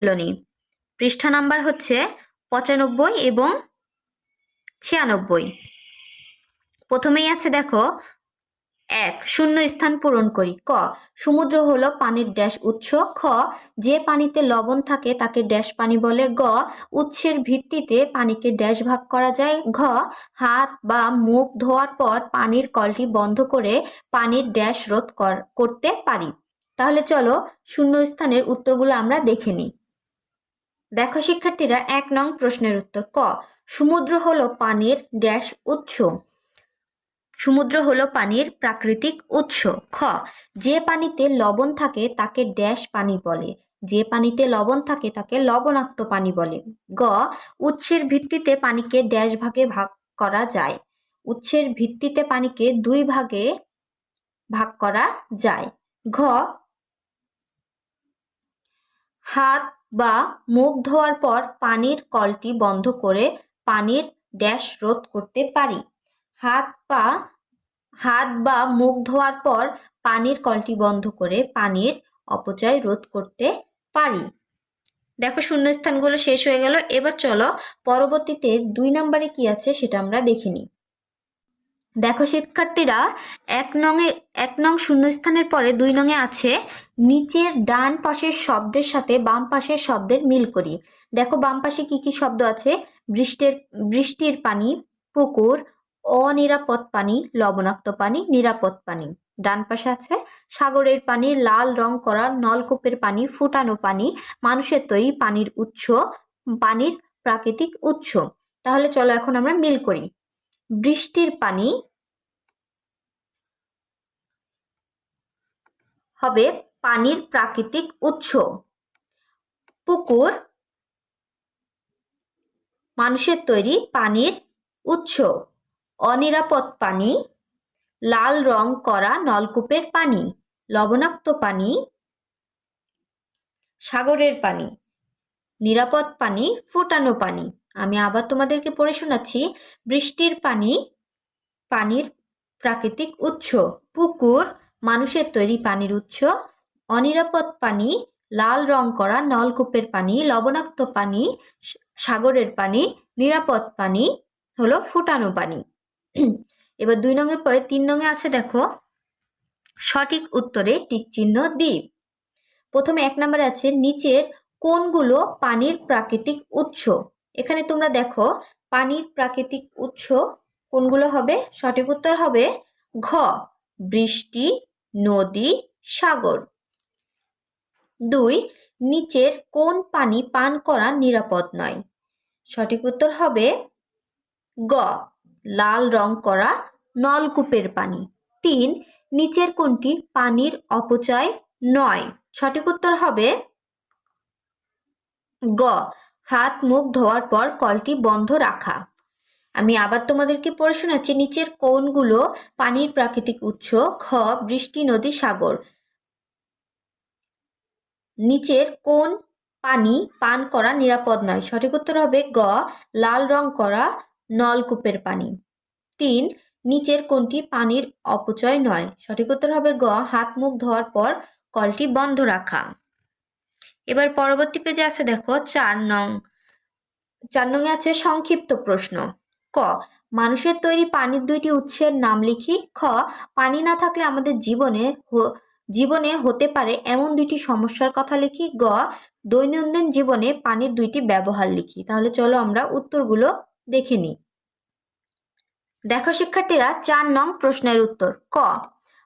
অনুশীলনী পৃষ্ঠা নাম্বার হচ্ছে 95 এবং 96। প্রথমেই আছে দেখো, 1 শূন্য স্থান পূরণ করি। ক সমুদ্র হলো পানির ড্যাশ উৎস। খ যে পানিতে লবণ থাকে তাকে ড্যাশ পানি বলে। গ উৎসের ভিত্তিতে পানিকে ড্যাশ ভাগ করা যায়। ঘ হাত বা মুখ ধোয়ার পর পানির কলটি বন্ধ করে পানির ড্যাশ রোধ করতে পারি। তাহলে চলো শূন্য স্থানের উত্তরগুলো আমরা দেখে নিই। দেখো শিক্ষার্থীরা, 1 নং প্রশ্নের উত্তর। ক সমুদ্র হলো পানির ড্যাশ উৎস। সমুদ্র হলো পানির প্রাকৃতিক উৎস। খ যে পানিতে লবণ থাকে তাকে ড্যাশ পানি বলে। যে পানিতে লবণ থাকে তাকে লবণাক্ত পানি বলে। গ উৎসের ভিত্তিতে পানিকে ড্যাশ ভাগে ভাগ করা যায়। উৎসের ভিত্তিতে পানিকে 2 ভাগে ভাগ করা যায়। ঘ হাত বা মুখ ধোয়ার পর পানির কলটি বন্ধ করে পানির ড্যাশ রোধ করতে পারি। হাত বা মুখ ধোয়ার পর পানির কলটি বন্ধ করে পানির অপচয় রোধ করতে পারি। দেখো শূন্যস্থানগুলো শেষ হয়ে গেল। এবার চলো পরবর্তীতে 2 নম্বরে কি আছে সেটা আমরা দেখে নিই। দেখো শিক্ষার্থীরা, 1 নং শূন্যস্থানের পরে 2 নংয়ে আছে নিচের ডান পাশের শব্দের সাথে বাম পাশের শব্দের মিল করি। দেখো বাম পাশে কি কি শব্দ আছে? বৃষ্টির পানি, পুকুর, অনিরাপদ পানি, লবণাক্ত পানি, নিরাপদ পানি। ডান পাশে আছে সাগরের পানি, লাল রং করা নলকূপের পানি, ফুটানো পানি, মানুষের তৈরি পানির উৎস, পানির প্রাকৃতিক উৎস। তাহলে চলো এখন আমরা মিল করি। বৃষ্টির পানি হবে পানির প্রাকৃতিক উৎস। পুকুর মানুষের তৈরি পানির উৎস। অনিরাপদ পানি লাল রং করা নলকূপের পানি। লবণাক্ত পানি সাগরের পানি। নিরাপদ পানি ফোটানো পানি। আমি আবার তোমাদেরকে পড়ে শোনাচ্ছি। বৃষ্টির পানি পানির প্রাকৃতিক উৎস। পুকুর মানুষের তৈরি পানির উৎস। অনিরাপদ পানি লাল রং করা নলকূপের পানি। লবণাক্ত পানি সাগরের পানি। নিরাপদ পানি হলো ফুটানো পানি। এবার 2 নংয়ের পরে 3 নংয়ে আছে দেখো সঠিক উত্তরে টিক চিহ্ন দিই। প্রথমে 1 নম্বরে আছে নিচের কোনগুলো পানির প্রাকৃতিক উৎস। এখানে তোমরা দেখো পানির প্রাকৃতিক উৎস কোনগুলো হবে? সঠিক উত্তর হবে ঘ বৃষ্টি, নদী, সাগর। 2 নিচের কোন পানি পান করা নিরাপদ নয়? সঠিক উত্তর হবে গ লাল রং করা নলকূপের পানি। 3 নিচের কোনটি পানির অপচয় নয়? সঠিক উত্তর হবে গ হাত মুখ ধোয়ার পর কলটি বন্ধ রাখা। আমি আবার তোমাদেরকে পড়ে শোনাচ্ছি। নিচের কোনগুলো পানির প্রাকৃতিক উৎস? খ বৃষ্টি, নদী, সাগর। নিচের কোন পানি পান করা নিরাপদ নয়? সঠিক উত্তর হবে গ লাল রং করা নলকূপের পানি। 3 নিচের কোনটি পানির অপচয় নয়? সঠিক উত্তর হবে গ হাত মুখ ধোয়ার পর কলটি বন্ধ রাখা। এবার পরবর্তী পেজে আছে দেখো 4 নং। 4 নংয়ে আছে সংক্ষিপ্ত প্রশ্ন। ক মানুষের তৈরি পানির 2টি উৎসের নাম লিখি। খ পানি না থাকলে আমাদের জীবনে হতে পারে এমন 2টি সমস্যার কথা লিখি। গ দৈনন্দিন জীবনে পানির 2টি ব্যবহার লিখি। তাহলে চলো আমরা উত্তরগুলো দেখে নিই। দেখো শিক্ষার্থীরা, 4 নং প্রশ্নের উত্তর। ক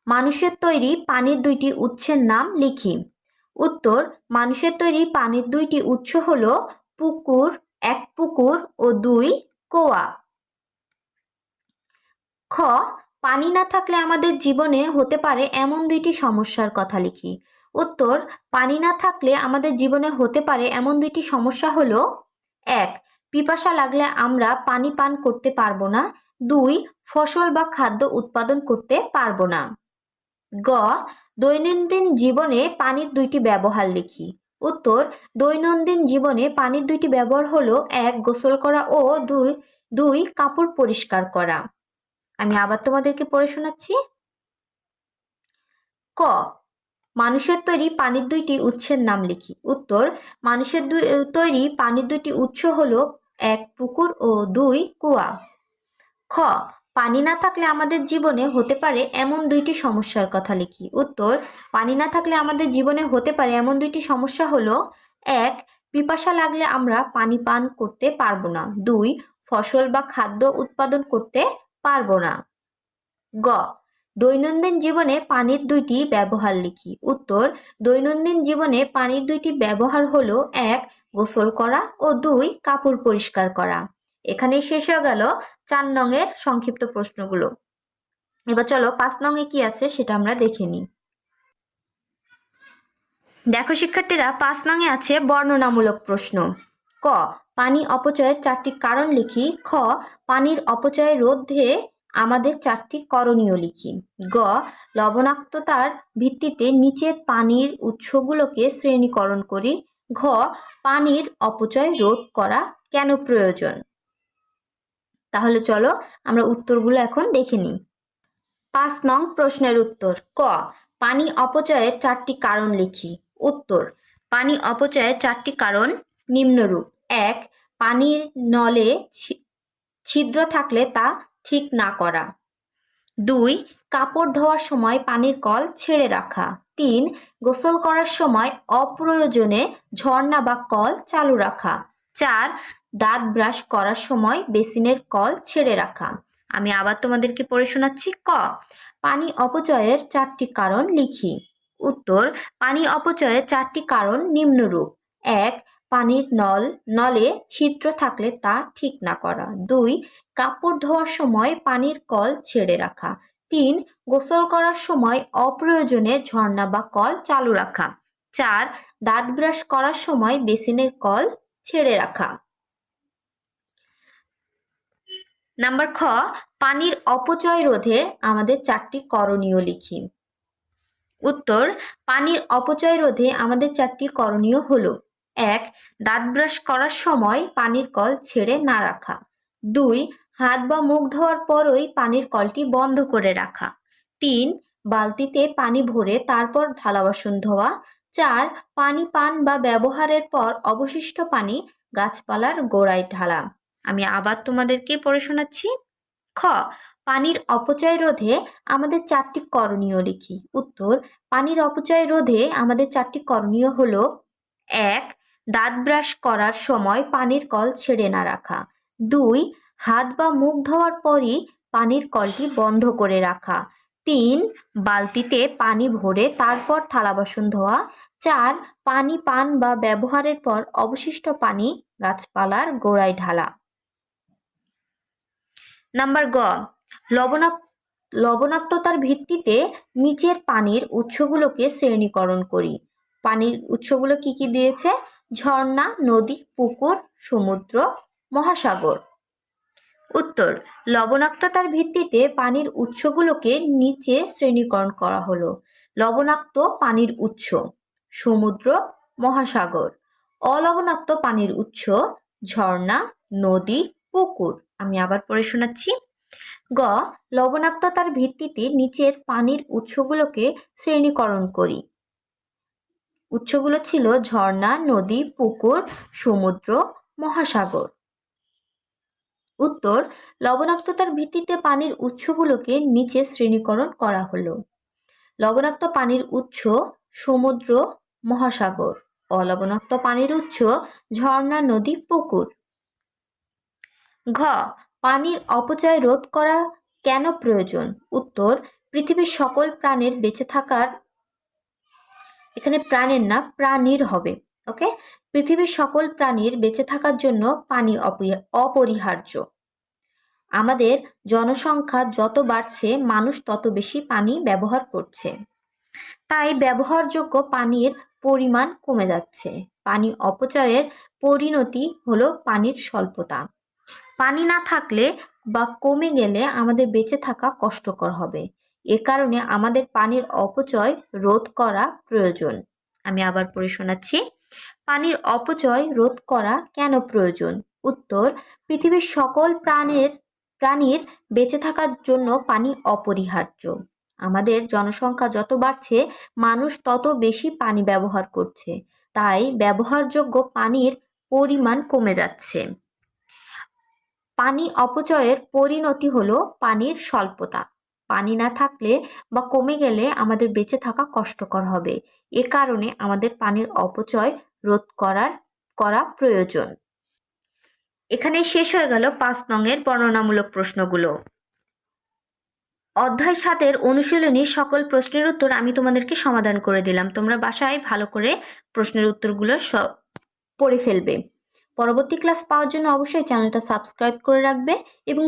মানুষের তৈরি পানির 2টি উৎসের নাম লিখি। উত্তর মানুষের তৈরি পানির 2টি উৎস হলো এক পুকুর ও 2 কুয়া। খ পানি না থাকলে আমাদের জীবনে হতে পারে এমন 2টি সমস্যার কথা লিখি। উত্তর পানি না থাকলে আমাদের জীবনে হতে পারে এমন 2টি সমস্যা হলো 1 পিপাসা লাগলে আমরা পানি পান করতে পারবো না। 2 ফসল বা খাদ্য উৎপাদন করতে পারবো না। গ দৈনন্দিন জীবনে পানির 2টি ব্যবহার লিখি। উত্তর দৈনন্দিন জীবনে পানির 2টি ব্যবহার হলো 1 গোসল করা ও 2 কাপড় পরিষ্কার করা। আমি আবার তোমাদেরকে পড়ে শোনাচ্ছি। ক মানুষের তৈরি পানির দুইটি উৎসের নাম লিখি। উত্তর, মানুষের তৈরি পানির দুইটি উৎস হলো 1 পুকুর ও 2 কুয়া। খ, পানি না থাকলে আমাদের জীবনে হতে পারে এমন দুইটি সমস্যার কথা লিখি। উত্তর, পানি না থাকলে আমাদের জীবনে হতে পারে এমন দুইটি সমস্যা হলো 1, পিপাসা লাগলে আমরা পানি পান করতে পারবো না। 2, ফসল বা খাদ্য উৎপাদন করতে পারবো না। গ, দৈনন্দিন জীবনে পানির দুইটি ব্যবহার লিখি। উত্তর, দৈনন্দিন জীবনে পানির দুইটি ব্যবহার হলো 1, গোসল করা ও 2, কাপড় পরিষ্কার করা। এখানেই শেষ হয়ে গেল 4 নংয়ের সংক্ষিপ্ত প্রশ্নগুলো। এবার চলো 5 নংয়ে কি আছে সেটা আমরা দেখে নিই। দেখো শিক্ষার্থীরা, 5 নংয়ে আছে বর্ণনামূলক প্রশ্ন। ক, পানি অপচয়ের 4টি কারণ লিখি। খ, পানির অপচয় রোধে আমাদের 4টি করণীয় লিখি। গ, লবণাক্ততার ভিত্তিতে নিচের পানির উৎসগুলোকে শ্রেণীকরণ করি। ঘ, পানির অপচয় রোধ করা কেন প্রয়োজন। তাহলে চলো আমরা উত্তরগুলো এখন দেখে নিই। 5 নং প্রশ্নের উত্তর। ক, পানি অপচয়ের 4টি কারণ লিখি। উত্তর, পানি অপচয়ের 4টি কারণ নিম্নরূপ। 1, পানির নলে ছিদ্র থাকলে তা ঠিক না করা। 2, কাপড় ধোয়ার সময় পানির কল ছেড়ে রাখা। 3, গোসল করার সময় অপ্রয়োজনে ঝর্ণা বা কল চালু রাখা। 4, দাঁত ব্রাশ করার সময় বেসিনের কল ছেড়ে রাখা। আমি আবার তোমাদেরকে পড়ে শোনাচ্ছি। ক, পানি অপচয়ের 4টি কারণ লিখি। উত্তর, পানি অপচয়ের 4টি কারণ নিম্নরূপ। 1, পানির নলে ছিদ্র থাকলে তা ঠিক না করা। 2, কাপড় ধোয়ার সময় পানির কল ছেড়ে রাখা। 3, গোসল করার সময় অপ্রয়োজনে ঝর্ণা বা কল চালু রাখা। 4, দাঁত ব্রাশ করার সময় বেসিনের কল ছেড়ে রাখা। নাম্বার খ, পানির অপচয় রোধে আমাদের 4টি করণীয় লিখি। উত্তর, পানির অপচয় রোধে আমাদের 4টি করণীয় হলো: 1, দাঁত ব্রাশ করার সময় পানির কল ছেড়ে না রাখা। 2, হাত বা মুখ ধোয়ার পরই পানির কলটি বন্ধ করে রাখা। 3, বালতিতে পানি ভরে তারপর থালা বাসন ধোয়া। 4, পানি পান বা ব্যবহারের পর অবশিষ্ট পানি গাছপালার গোড়ায় ঢালা। আমি আবার তোমাদেরকে পড়ে শোনাচ্ছি। খ, পানির অপচয় রোধে আমাদের 4টি করণীয় লিখি। উত্তর, পানির অপচয় রোধে আমাদের 4টি করণীয় হলো: 1, দাঁত ব্রাশ করার সময় পানির কল ছেড়ে না রাখা। 2, হাত বা মুখ ধোয়ার পরই পানির কলটি বন্ধ করে রাখা। 3, বালতিতে পানি ভরে তারপর থালা বাসন ধোয়া। 4, পানি পান বা ব্যবহারের পর অবশিষ্ট পানি গাছপালার গোড়ায় ঢালা। নাম্বার গ, লবণাক্ততার ভিত্তিতে নিচের পানির উৎসগুলোকে শ্রেণীকরণ করি। পানির উৎসগুলো কি কি দিয়েছে? ঝর্ণা, নদী, পুকুর, সমুদ্র, মহাসাগর। উত্তর, লবণাক্ততার ভিত্তিতে পানির উৎসগুলোকে নিচে শ্রেণীকরণ করা হলো: লবণাক্ত পানির উৎস সমুদ্র, মহাসাগর; অলবণাক্ত পানির উৎস ঝর্ণা, নদী, পুকুর। আমি আবার পড়ে শোনাচ্ছি। গ, লবণাক্ততার ভিত্তিতে নিচের পানির উৎসগুলোকে শ্রেণীকরণ করি। উৎসগুলো ছিল ঝর্ণা, নদী, পুকুর, সমুদ্র, মহাসাগর। উত্তর, লবণাক্ততার ভিত্তিতে পানির উৎসগুলোকে নিচে শ্রেণীকরণ করা হলো: লবণাক্ত পানির উৎস সমুদ্র, মহাসাগর; অলবণাক্ত পানির উৎস ঝর্ণা, নদী, পুকুর। ঘ, পানির অপচয় রোধ করা কেন প্রয়োজন? উত্তর, পৃথিবীর সকল প্রাণের বেঁচে থাকার, এখানে প্রাণের না প্রাণীর হবে, ওকে, পৃথিবীর সকল প্রাণীর বেঁচে থাকার জন্য পানি অপরিহার্য। আমাদের জনসংখ্যা যত বাড়ছে মানুষ তত বেশি পানি ব্যবহার করছে, তাই ব্যবহারযোগ্য পানির পরিমাণ কমে যাচ্ছে। পানি অপচয়ের পরিণতি হলো পানির স্বল্পতা। পানি না থাকলে বা কমে গেলে আমাদের বেঁচে থাকা কষ্টকর হবে। এ কারণে আমাদের পানির অপচয় রোধ করা প্রয়োজন। আমি আবার পড়ে শোনাচ্ছি। পানির অপচয় রোধ করা কেন প্রয়োজন? উত্তর, পৃথিবীর সকল প্রাণীর বেঁচে থাকার জন্য পানি অপরিহার্য। আমাদের জনসংখ্যা যত বাড়ছে মানুষ তত বেশি পানি ব্যবহার করছে, তাই ব্যবহারযোগ্য পানির পরিমাণ কমে যাচ্ছে। পানি অপচয়ের পরিণতি হলো পানির স্বল্পতা। পানি না থাকলে বা কমে গেলে আমাদের বেঁচে থাকা কষ্টকর হবে। এ কারণে আমাদের পানির অপচয় রোধ করা প্রয়োজন। এখানেই শেষ হয়ে গেল 5 নংয়ের বর্ণনামূলক প্রশ্নগুলো। অধ্যায় 7-এর অনুশীলনী সকল প্রশ্নের উত্তর আমি তোমাদেরকে সমাধান করে দিলাম। তোমরা বাসায় ভালো করে প্রশ্নের উত্তরগুলো পড়ে ফেলবে। পরবর্তী ক্লাস পাওয়ার জন্য অবশ্যই চ্যানেলটা সাবস্ক্রাইব করে রাখবে এবং